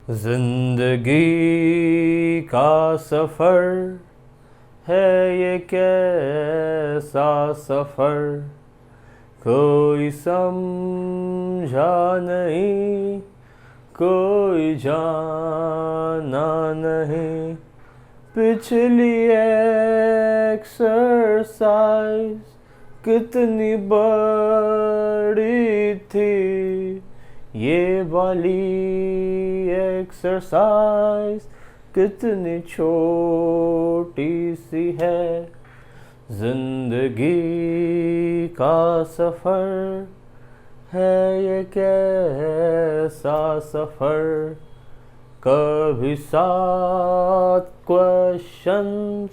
जिंदगी का सफर है ये कैसा सफर, कोई समझा नहीं, कोई जाना नहीं। पिछली एक्सरसाइज कितनी बड़ी थी, ये वाली एक्सरसाइज कितनी छोटी सी है। जिंदगी का सफर है ये कैसा सफर, कभी 7 क्वेश्चंस,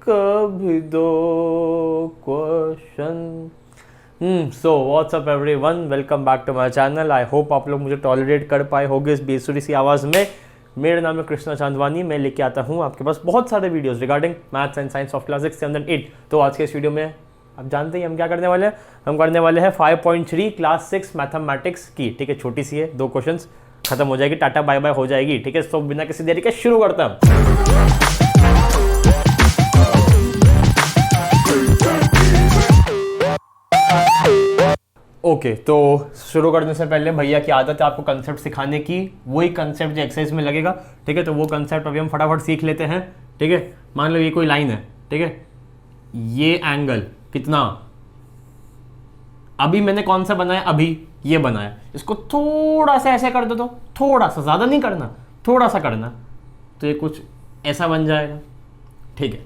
कभी 2 question. So what's up everyone, welcome back to my channel. I hope आप लोग मुझे टॉलरेट कर पाए होंगे इस बेसुरी सी आवाज़ में। मेरा नाम है कृष्णा चांदवानी। मैं लेके आता हूँ आपके पास बहुत सारे videos regarding maths and science of class 6, 7 and 8। तो आज के इस वीडियो में आप जानते हैं हम क्या करने वाले हैं। हम करने वाले हैं 5.3 क्लास 6 मैथमेटिक्स की। ठीक है, छोटी सी है, 2 क्वेश्चंस, खत्म हो जाएगी, टाटा बाय बाय हो जाएगी। ठीक है, तो बिना किसी देरी के शुरू करते हैं। ओके, तो शुरू करने से पहले भैया की आदत है आपको कंसेप्ट सिखाने की, वही कंसेप्ट जो एक्सरसाइज में लगेगा। ठीक है, तो वो कंसेप्ट अभी हम फटाफट सीख लेते हैं। ठीक है, मान लो ये कोई लाइन है। ठीक है, ये एंगल कितना, अभी मैंने कौन सा बनाया, अभी ये बनाया। इसको थोड़ा सा ऐसे कर दो, तो थोड़ा सा, ज़्यादा नहीं करना, थोड़ा सा करना, तो ये कुछ ऐसा बन जाएगा। ठीक है,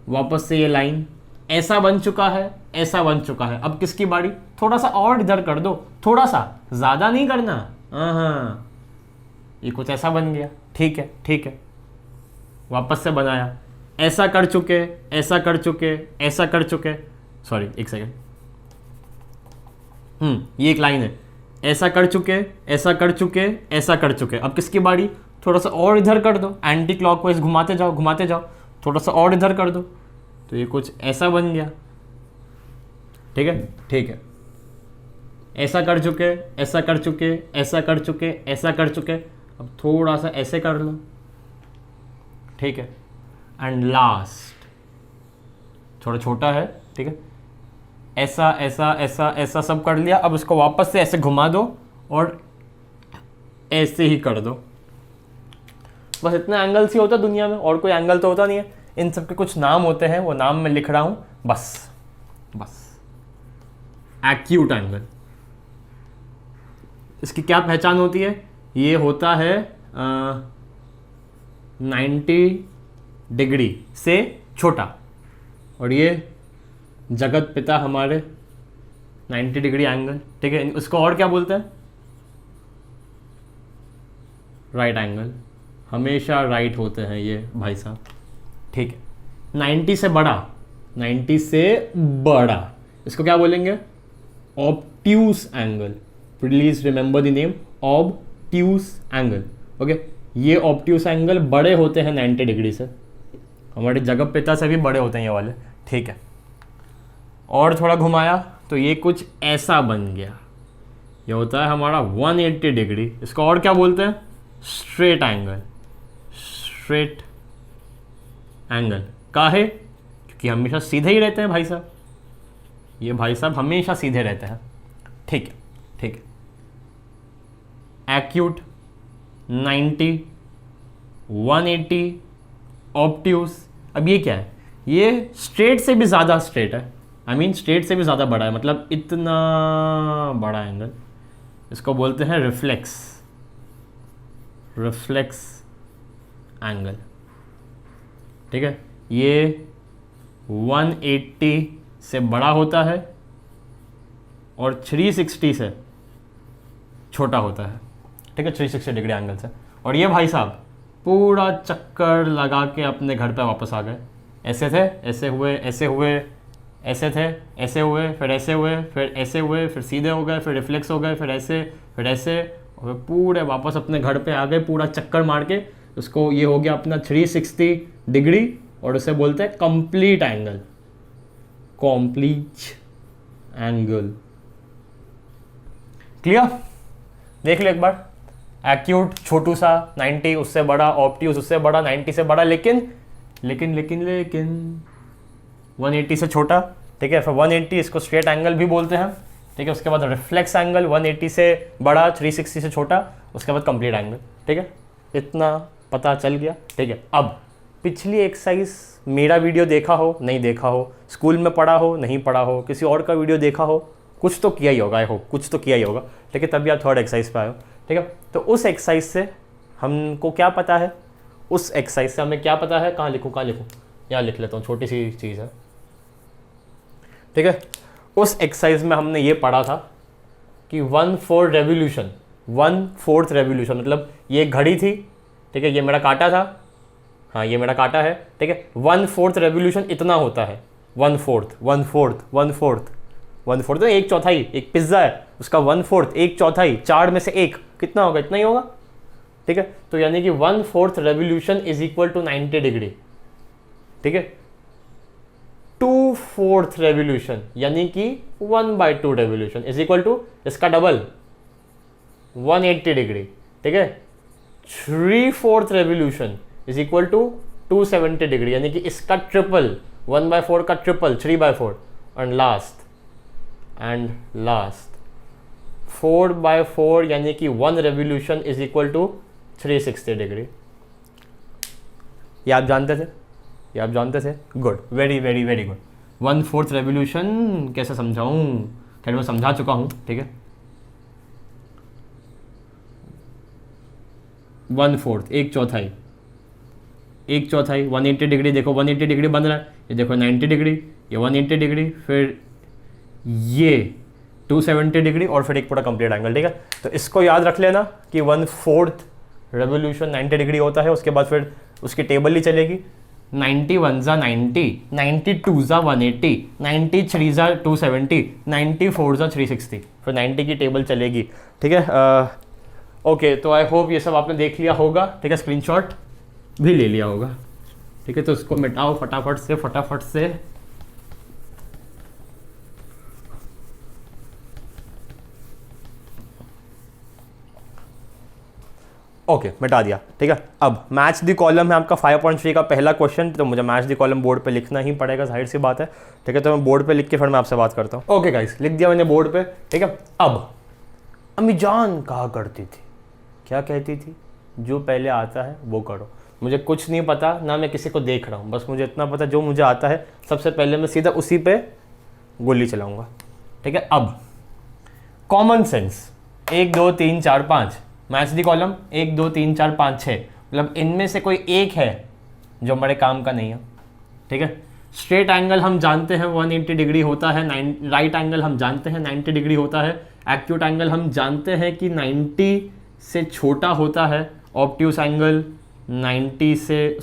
वापस से ये लाइन ऐसा बन चुका है, ऐसा बन चुका है। अब किसकी बारी, थोड़ा सा और इधर कर दो, थोड़ा सा, ज़्यादा नहीं करना। हाँ, ये कुछ ऐसा बन गया। ठीक है, ठीक है, वापस से बनाया, ऐसा कर चुके, ऐसा कर चुके, ऐसा कर चुके। सॉरी, एक सेकेंड। ये एक लाइन है, ऐसा कर चुके, ऐसा कर चुके, ऐसा कर चुके। अब किसकी बारी, थोड़ा सा और इधर कर दो, एंटी क्लॉकवाइज घुमाते जाओ, घुमाते जाओ, थोड़ा सा और इधर कर दो, तो ये कुछ ऐसा बन गया। ठीक है, ठीक है, ऐसा कर चुके, ऐसा कर चुके, ऐसा कर चुके, ऐसा कर चुके। अब थोड़ा सा ऐसे कर लो। ठीक है, एंड लास्ट थोड़ा छोटा है। ठीक है, ऐसा ऐसा ऐसा ऐसा सब कर लिया। अब इसको वापस से ऐसे घुमा दो और ऐसे ही कर दो। बस इतना एंगल्स ही होता है दुनिया में, और कोई एंगल तो होता नहीं है। इन सब के कुछ नाम होते हैं, वो नाम मैं लिख रहा हूं, बस बस। एक्यूट एंगल, इसकी क्या पहचान होती है, ये होता है 90 डिग्री से छोटा, और ये जगत पिता हमारे 90 डिग्री एंगल। ठीक है, उसको और क्या बोलते हैं, राइट एंगल। हमेशा राइट होते हैं ये भाई साहब। ठीक है, 90 से बड़ा, 90 से बड़ा, इसको क्या बोलेंगे, obtuse angle. Please remember the name, obtuse angle. Okay, ये ऑब्ट्यूस एंगल बड़े होते हैं 90 डिग्री से, हमारे जगत पिता से भी बड़े होते हैं ये वाले। ठीक है, और थोड़ा घुमाया तो ये कुछ ऐसा बन गया, ये होता है हमारा 180 डिग्री। इसको और क्या बोलते हैं, स्ट्रेट एंगल। स्ट्रेट एंगल काहे, क्योंकि हमेशा सीधे ही रहते हैं भाई साहब, ये भाई साहब हमेशा सीधे रहते हैं। ठीक है, ठीक है, एक्यूट, 90, 180, ऑब्ट्यूस। अब ये क्या है, ये स्ट्रेट से भी ज़्यादा स्ट्रेट है, आई मीन स्ट्रेट से भी ज़्यादा बड़ा है, मतलब इतना बड़ा एंगल। इसको बोलते हैं रिफ्लेक्स, रिफ्लेक्स एंगल। ठीक है, ये 180 से बड़ा होता है और 360 से छोटा होता है। ठीक है, 360 डिग्री एंगल से। और ये भाई साहब पूरा चक्कर लगा के अपने घर पे वापस आ गए। ऐसे थे, ऐसे हुए, ऐसे हुए, ऐसे थे, ऐसे हुए, फिर ऐसे हुए, फिर ऐसे हुए, फिर सीधे हो गए, फिर रिफ्लेक्स हो गए, फिर ऐसे, फिर ऐसे, और पूरे वापस अपने घर पे आ गए पूरा चक्कर मार के। उसको ये हो गया अपना 360 डिग्री, और उसे बोलते हैं complete angle, complete angle. Clear, देख लो एक बार। एक्यूट छोटू सा 90, उससे बड़ा, ऑप्ट्यूज उससे बड़ा, 90 से बड़ा, लेकिन लेकिन लेकिन लेकिन 180 से छोटा, ठीक है। फिर 180 इसको स्ट्रेट एंगल भी बोलते हैं, ठीक है। उसके बाद रिफ्लेक्स एंगल 180 से बड़ा, 360 से छोटा, उसके बाद कंप्लीट एंगल, ठीक है। इतना पता चल गया, ठीक है। अब पिछली एक्सरसाइज मेरा वीडियो देखा हो, नहीं देखा हो, स्कूल में पढ़ा हो, नहीं पढ़ा हो, किसी और का वीडियो देखा हो, कुछ तो किया ही होगा, आई होप कुछ तो किया ही होगा, ठीक है। तभी आप थर्ड एक्सरसाइज पे आए हो, ठीक है। तो उस एक्सरसाइज से हमको क्या पता है, उस एक्सरसाइज से हमें क्या पता है, कहाँ लिखूँ, यहाँ लिख लेता हूँ, छोटी सी चीज़ है, ठीक है। उस एक्सरसाइज में हमने ये पढ़ा था कि 1/4 रेवोल्यूशन, 1/4 रेवोल्यूशन मतलब ये घड़ी थी, ठीक है, ये मेरा कांटा था, हाँ ये मेरा कांटा है, ठीक है। 1/4 रेवोल्यूशन इतना होता है, 1/4 तो एक चौथाई, एक पिज्ज़ा है उसका 1/4, एक चौथाई, 4 में से 1 कितना होगा, इतना ही होगा, ठीक है। तो यानी कि 1/4 revolution is equal to 90 degree, ठीक है। 2/4 रेवोल्यूशन यानी कि 1/2 रेवोल्यूशन इज इक्वल टू इसका डबल 180 डिग्री, ठीक है। 3/4 revolution is equal to 270 degree यानी कि इसका ट्रिपल, 1/4 का ट्रिपल 3/4, एंड लास्ट 4/4 यानी कि 1 revolution is equal to 360 degree. ये आप जानते थे, ये आप जानते थे, good, very very very good. 1/4 revolution कैसे समझाऊं, खैर मैं समझा चुका हूं, ठीक है। 1/4 एक चौथाई, एक चौथाई 180 डिग्री, देखो 180 डिग्री बन रहा है, ये देखो 90 डिग्री, ये 180 डिग्री, फिर ये 270 डिग्री और फिर एक पूरा कंप्लीट एंगल, ठीक है। तो इसको याद रख लेना कि 1/4 रेवोल्यूशन 90 डिग्री होता है। उसके बाद फिर उसकी टेबल ही चलेगी, 91 ज़ा 90, 92 ज़ा 180, 93 ज़ा 270, 94 ज़ा 360, फिर 90 की टेबल चलेगी, ठीक है। ओके, तो आई होप ये सब आपने देख लिया होगा, ठीक है, स्क्रीनशॉट भी ले लिया होगा, ठीक है। तो इसको मिटाओ फटाफट से। ओके, मिटा दिया, ठीक है। अब मैच द कॉलम है आपका 5.3 का पहला क्वेश्चन, तो मुझे मैच द कॉलम बोर्ड पे लिखना ही पड़ेगा, जाहिर सी बात है, ठीक है। तो मैं बोर्ड पे लिख के फिर मैं आपसे बात करता हूँ। ओके गाइस, लिख दिया मैंने बोर्ड पे, ठीक है। अब अम्मी जान कहा करती थी, क्या कहती थी, जो पहले आता है वो करो। मुझे कुछ नहीं पता, ना मैं किसी को देख रहा हूँ, बस मुझे इतना पता जो मुझे आता है सबसे पहले मैं सीधा उसी पे गोली चलाऊंगा, ठीक है। अब common sense 1 2 3 4 5, match the column 1 2 3 4 5 6, मतलब इनमें से कोई एक है जो हमारे काम का नहीं है, ठीक है। स्ट्रेट एंगल हम जानते हैं 180 डिग्री होता है, राइट एंगल हम जानते हैं 90 डिग्री होता है, एक्यूट एंगल हम जानते हैं कि 90 से छोटा होता है, ऑब्ट्यूस एंगल 90 से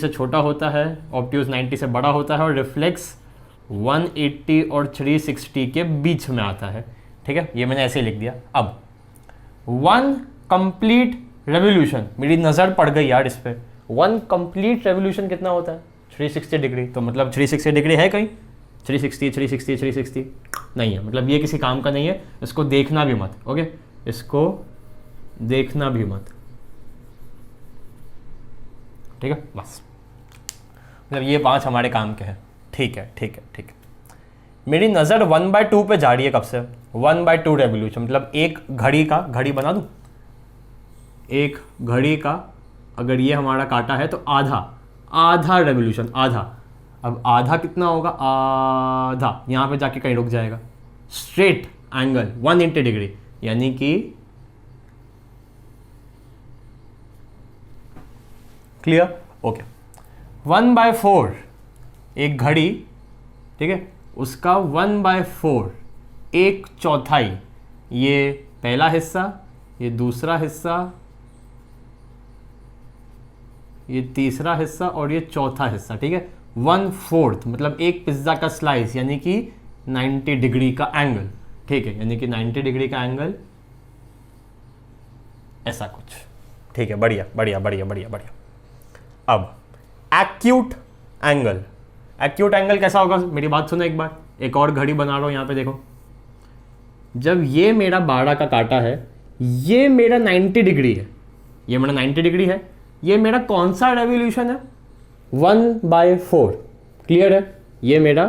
छोटा होता है, ऑब्ट्यूस 90 से बड़ा होता है, और रिफ्लेक्स 180 और 360 के बीच में आता है, ठीक है। ये मैंने ऐसे ही लिख दिया। अब 1 कंप्लीट रेवोल्यूशन, मेरी नज़र पड़ गई यार इस पे, 1 कंप्लीट रेवोल्यूशन कितना होता है, 360 डिग्री। तो मतलब 360 डिग्री है कहीं, 360 नहीं है, मतलब ये किसी काम का नहीं है, इसको देखना भी मत, ओके, इसको देखना भी मत, ठीक है। बस मतलब ये 5 हमारे काम के हैं, ठीक है। मेरी नज़र 1/2 पे जा रही है, कब से, 1/2 रेवोल्यूशन, मतलब एक घड़ी बना दूँ, एक घड़ी का अगर ये हमारा काटा है तो आधा रेवोल्यूशन, आधा। अब आधा कितना होगा, आधा यहाँ पे जाके कहीं रुक जाएगा। स्ट्रेट एंगल 180 डिग्री यानी कि क्लियर, ओके। 1/4 एक घड़ी, ठीक है, उसका 1/4 एक चौथाई, ये पहला हिस्सा, ये दूसरा हिस्सा, ये तीसरा हिस्सा और ये चौथा हिस्सा, ठीक है। 1/4 मतलब एक पिज्ज़ा का स्लाइस यानी कि 90 डिग्री का एंगल, ठीक है, यानी कि 90 डिग्री का एंगल ऐसा कुछ, ठीक है। बढ़िया। अब एक्यूट एंगल कैसा होगा, मेरी बात सुनो एक बार, एक और घड़ी बना रहा हूं यहाँ पे देखो। जब ये मेरा 12 का काटा है, ये मेरा 90 डिग्री है, ये मेरा 90 डिग्री है, ये मेरा कौन सा रेवोल्यूशन है? 1/4। क्लियर है? ये मेरा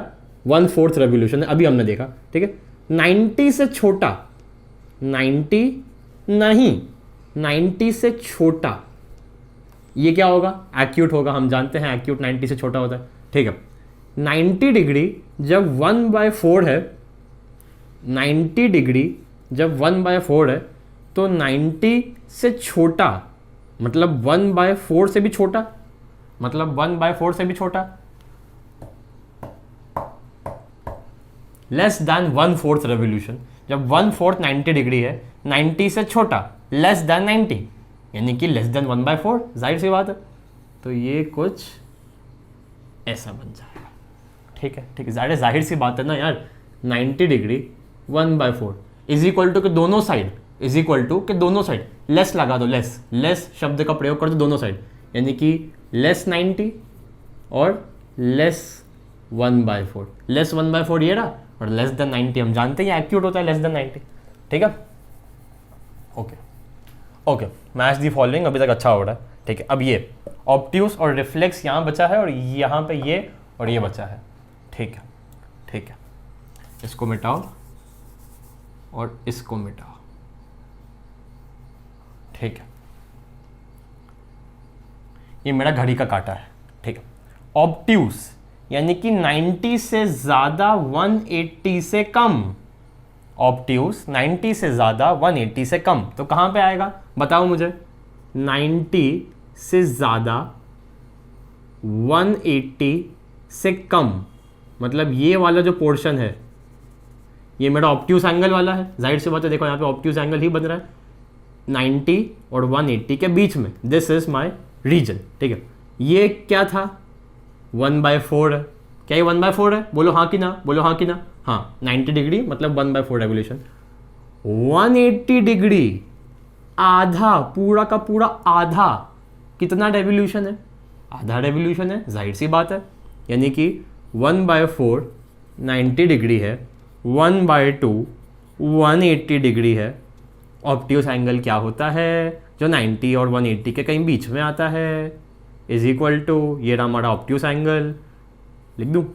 1/4 रेवोल्यूशन है, अभी हमने देखा। ठीक है, 90 से छोटा, 90 नहीं, 90 से छोटा, ये क्या होगा? एक्यूट होगा। हम जानते हैं एक्यूट 90 से छोटा होता है। ठीक है, 90 डिग्री जब 1/4 है, 90 डिग्री जब 1/4 है, तो 90 से छोटा मतलब 1/4 से भी छोटा, मतलब 1/4 से भी छोटा, लेस देन 1/4 रेवोल्यूशन। जब 1/4 90 डिग्री है, 90 से छोटा, लेस देन 90, यानी कि लेस देन 1/4, जाहिर सी बात है। तो ये कुछ ऐसा बन जाएगा। ठीक है, ठीक है, जाहिर सी बात है ना यार। 90 डिग्री 1/4 इज इक्वल टू के दोनों साइड, इज इक्वल टू के दोनों साइड लेस लगा दो, लेस, लेस शब्द का प्रयोग कर दो दोनों साइड, यानी कि लेस 90 और लेस 1/4, लेस 1/4 ये रहा, और लेस देन 90 हम जानते हैं एक्यूट होता है लेस देन 90। ठीक है, okay okay, match the following अभी तक अच्छा हो रहा है। ठीक है, अब ये ऑब्ट्यूस और रिफ्लेक्स यहाँ बचा है, और यहाँ पे ये और ये बचा है। ठीक है, ठीक है, इसको मिटाओ और इसको मिटाओ। ठीक है, ये मेरा घड़ी का काटा है। ठीक है, ऑब्ट्यूस यानी कि 90 से ज़्यादा 180 से कम, ऑब्ट्यूस 90 से ज़्यादा 180 से कम, तो कहाँ पे आएगा बताओ मुझे? 90 से ज़्यादा 180 से कम, मतलब ये वाला जो पोर्शन है ये मेरा ऑब्ट्यूस एंगल वाला है। जाहिर सी बात है, देखो यहाँ पे ऑब्ट्यूस एंगल ही बन रहा है 90 और 180 के बीच में, दिस इज माय रीजन। ठीक है, ये क्या था? 1/4 है। क्या ये 1/4 है? बोलो हाँ कि ना, बोलो हाँ कि ना। हाँ, 90 डिग्री मतलब 1/4 रेवोल्यूशन। 180 डिग्री आधा, पूरा का पूरा आधा, कितना रेवोल्यूशन है? आधा रेवोल्यूशन है, जाहिर सी बात है। यानी कि 1/4 90 डिग्री है, 1/2 180 डिग्री है। ऑब्ट्यूस एंगल क्या होता है? जो 90 और 180 के कहीं बीच में आता है, इज इक्वल टू, ये रहा हमारा ऑब्ट्यूस एंगल, लिख दूँ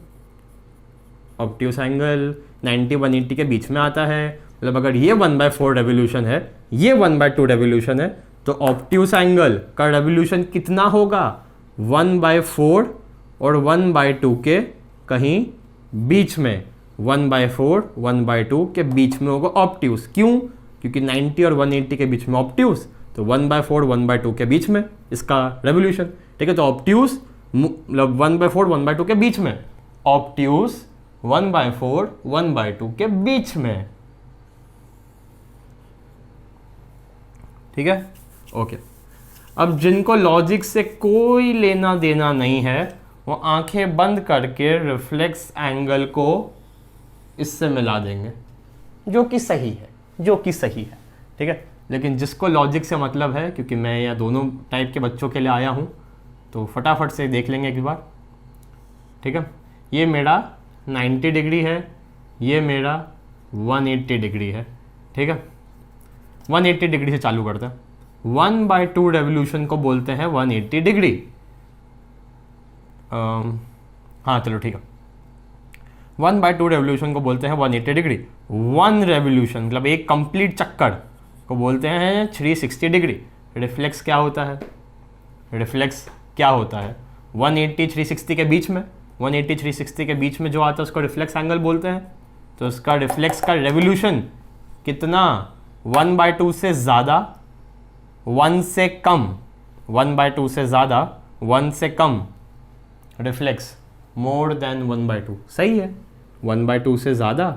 ऑब्ट्यूस एंगल 90 180 के बीच में आता है। मतलब अगर ये 1/4 रेवोल्यूशन है, ये 1/2 रेवोल्यूशन है, तो ऑब्ट्यूस एंगल का रेवोल्यूशन कितना होगा? 1/4 और 1/2 के कहीं बीच में, 1/4 1/2 के बीच में होगा ऑब्ट्यूस। क्यों? क्योंकि 90 और 180 के बीच में ऑब्ट्यूस, तो 1/4 1/2 के बीच में इसका रेवोल्यूशन। ठीक है, तो ऑब्ट्यूस मतलब 1/4 1/2 के बीच में, ऑब्ट्यूस 1/4 1/2 के बीच में। ठीक है, ओके। अब जिनको लॉजिक से कोई लेना देना नहीं है, वो आंखें बंद करके रिफ्लेक्स एंगल को इससे मिला देंगे, जो कि सही है, जो कि सही है। ठीक है, लेकिन जिसको लॉजिक से मतलब है, क्योंकि मैं या दोनों टाइप के बच्चों के लिए आया हूँ, तो फटाफट से देख लेंगे एक बार। ठीक है, ये मेरा 90 डिग्री है, ये मेरा 180 डिग्री है। ठीक है, 180 डिग्री से चालू करते हैं। 1/2 रेवोल्यूशन को बोलते हैं 180 डिग्री। हाँ चलो ठीक है, 1/2 रेवोल्यूशन को बोलते हैं 180 डिग्री। 1 रेवोल्यूशन मतलब एक कंप्लीट चक्कर को बोलते हैं 360 डिग्री। रिफ्लेक्स क्या होता है? रिफ्लेक्स क्या होता है? 180 360 के बीच में, 180 360 के बीच में जो आता है उसको रिफ्लेक्स एंगल बोलते हैं। तो उसका रिफ्लेक्स का रेवोल्यूशन कितना? 1/2 से ज़्यादा, 1 से कम, 1/2 से ज़्यादा, 1 से कम, रिफ्लेक्स मोर देन 1/2। सही है, 1/2 से ज़्यादा,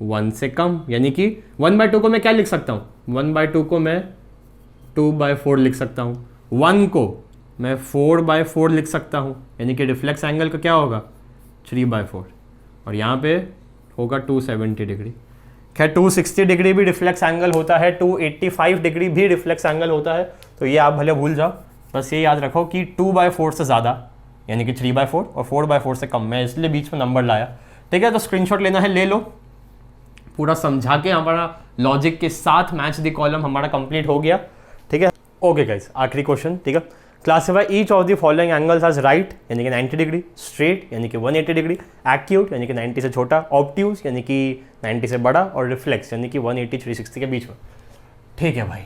1 से कम, यानी कि 1/2 को मैं क्या लिख सकता हूँ? 1/2 को मैं 2/4 लिख सकता हूँ, 1 को मैं 4/4 लिख सकता हूँ, यानी कि रिफ्लेक्स एंगल का क्या होगा? 3/4, और यहाँ पे होगा 270 डिग्री। खैर 260 डिग्री भी रिफ्लेक्स एंगल होता है, 285 डिग्री भी रिफ्लेक्स एंगल होता है, तो ये आप भले भूल जाओ, बस ये याद रखो कि 2/4 से ज़्यादा यानी कि 3/4 और 4/4 से कम, मैं इसलिए बीच में नंबर लाया। ठीक है, तो स्क्रीनशॉट लेना है ले लो, पूरा समझा के हमारा लॉजिक के साथ मैच द कॉलम हमारा कंप्लीट हो गया, ठीक है। ओके गाइस, आखिरी क्वेश्चन, ठीक है। Classify each of the following angles as right यानी कि 90 डिग्री, स्ट्रेट यानी कि 180 डिग्री, एक्यूट यानी कि 90 से छोटा, ऑब्ट्यूज यानी कि 90 से बड़ा, और रिफ्लेक्स यानी कि 180 360 के बीच में, ठीक है भाई।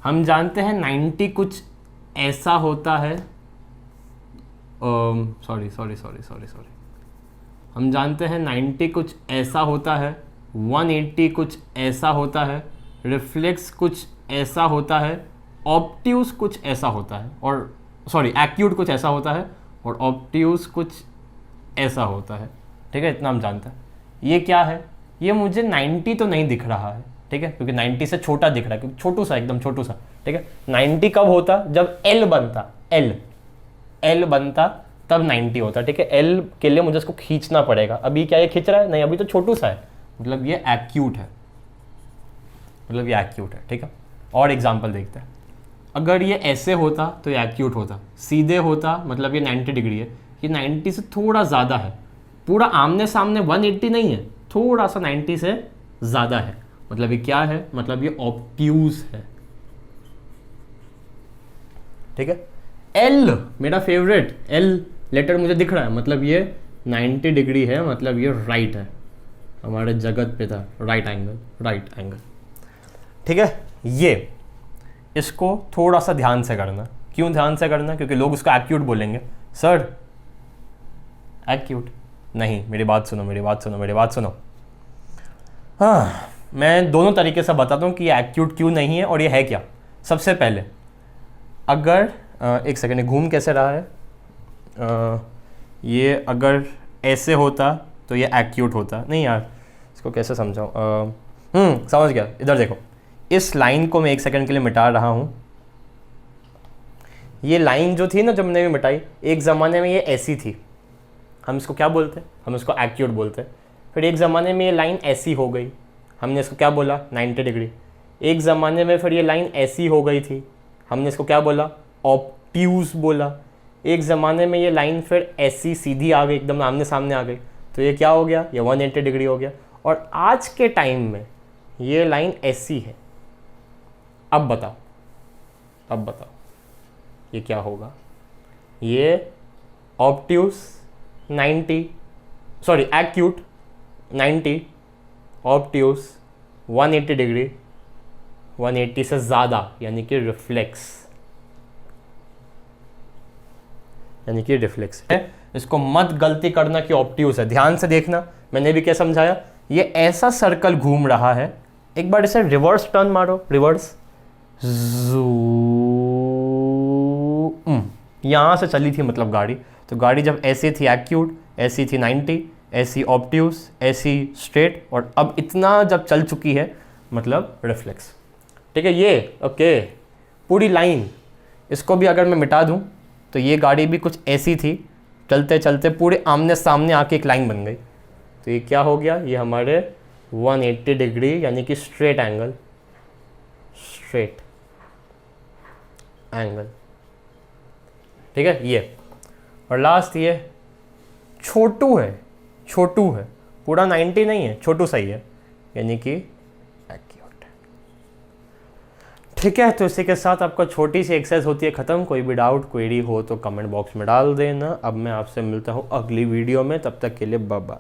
हम जानते हैं 90 कुछ ऐसा होता है, सॉरी, हम जानते हैं 90 कुछ ऐसा होता है, 180 कुछ ऐसा होता है, रिफ्लेक्स कुछ ऐसा होता है, ऑब्ट्यूज कुछ ऐसा होता है, और सॉरी एक्यूट कुछ ऐसा होता है, और ऑब्ट्यूज कुछ ऐसा होता है, ठीक है। इतना हम जानते हैं। ये क्या है? ये मुझे 90 तो नहीं दिख रहा है, ठीक है, क्योंकि 90 से छोटा दिख रहा है, क्योंकि छोटू सा, एकदम छोटू सा, ठीक है। 90 कब होता? जब एल बनता, एल बनता तब 90 होता, ठीक है। एल के लिए मुझे इसको खींचना पड़ेगा। अभी क्या ये खींच रहा है? नहीं, अभी तो छोटू सा है, मतलब ये एक्यूट है, ठीक है। और एग्जाम्पल देखते हैं। अगर ये ऐसे होता तो ये एक्यूट होता, सीधे होता मतलब ये 90 डिग्री है, ये 90 से थोड़ा ज़्यादा है, पूरा आमने सामने 180 नहीं है, थोड़ा सा 90 से ज़्यादा है, मतलब ये क्या है? मतलब ये ऑब्ट्यूज है, ठीक है। एल मेरा फेवरेट, एल लेटर मुझे दिख रहा है, मतलब ये 90 डिग्री है, मतलब ये राइट है, हमारे जगत पे था राइट एंगल, ठीक है। ये इसको थोड़ा सा ध्यान से करना। क्यों ध्यान से करना? क्योंकि लोग उसको एक्यूट बोलेंगे। सर एक्यूट नहीं, मेरी बात सुनो। हाँ, मैं दोनों तरीके से बताता हूँ कि ये एक्यूट क्यों नहीं है और ये है क्या। सबसे पहले अगर एक सेकेंड, घूम कैसे रहा है? ये अगर ऐसे होता तो ये एक्यूट होता। नहीं यार, इसको कैसे समझाऊँ? समझ गया। इधर देखो, इस लाइन को मैं एक सेकंड के लिए मिटा रहा हूँ। ये लाइन जो थी ना, जब मैंने भी मिटाई, एक ज़माने में ये ऐसी थी, हम इसको क्या बोलते हैं? हम इसको एक्यूट बोलते हैं। फिर एक ज़माने में ये लाइन ऐसी हो गई, हमने इसको क्या बोला? 90 डिग्री। एक ज़माने में फिर ये लाइन ऐसी हो गई थी, हमने इसको क्या बोला? ऑब्ट्यूज बोला। एक ज़माने में ये लाइन फिर ऐसी सीधी आ गई, एकदम आमने सामने आ गई, तो ये क्या हो गया? ये 180 डिग्री हो गया। और आज के टाइम में ये लाइन ऐसी है। अब बताओ ये क्या होगा? ये obtuse 90, sorry acute 90, obtuse 180 degree, 180 से ज़्यादा यानी कि रिफ्लेक्स है। इसको मत गलती करना कि ऑब्ट्यूज है। ध्यान से देखना, मैंने भी क्या समझाया। ये ऐसा सर्कल घूम रहा है, एक बार इसे रिवर्स टर्न मारो, रिवर्स, यहाँ से चली थी मतलब गाड़ी, तो गाड़ी जब ऐसी थी एक्यूट, ऐसी थी 90, ऐसी ऑब्ट्यूज, ऐसी स्ट्रेट, और अब इतना जब चल चुकी है मतलब रिफ्लेक्स, ठीक है। ये ओके, पूरी लाइन, इसको भी अगर मैं मिटा दूँ तो ये गाड़ी भी कुछ ऐसी थी, चलते चलते पूरे आमने सामने आके एक लाइन बन गई, तो ये क्या हो गया? ये हमारे 180 डिग्री यानी कि स्ट्रेट एंगल, ठीक है। ये और लास्ट, ये छोटू है, पूरा 90 नहीं है, छोटू सही है, यानी कि एक्यूट, ठीक है। तो इसी के साथ आपका छोटी सी एक्सरसाइज होती है ख़त्म। कोई भी डाउट क्वेरी हो तो कमेंट बॉक्स में डाल देना। अब मैं आपसे मिलता हूँ अगली वीडियो में, तब तक के लिए बाय बाय।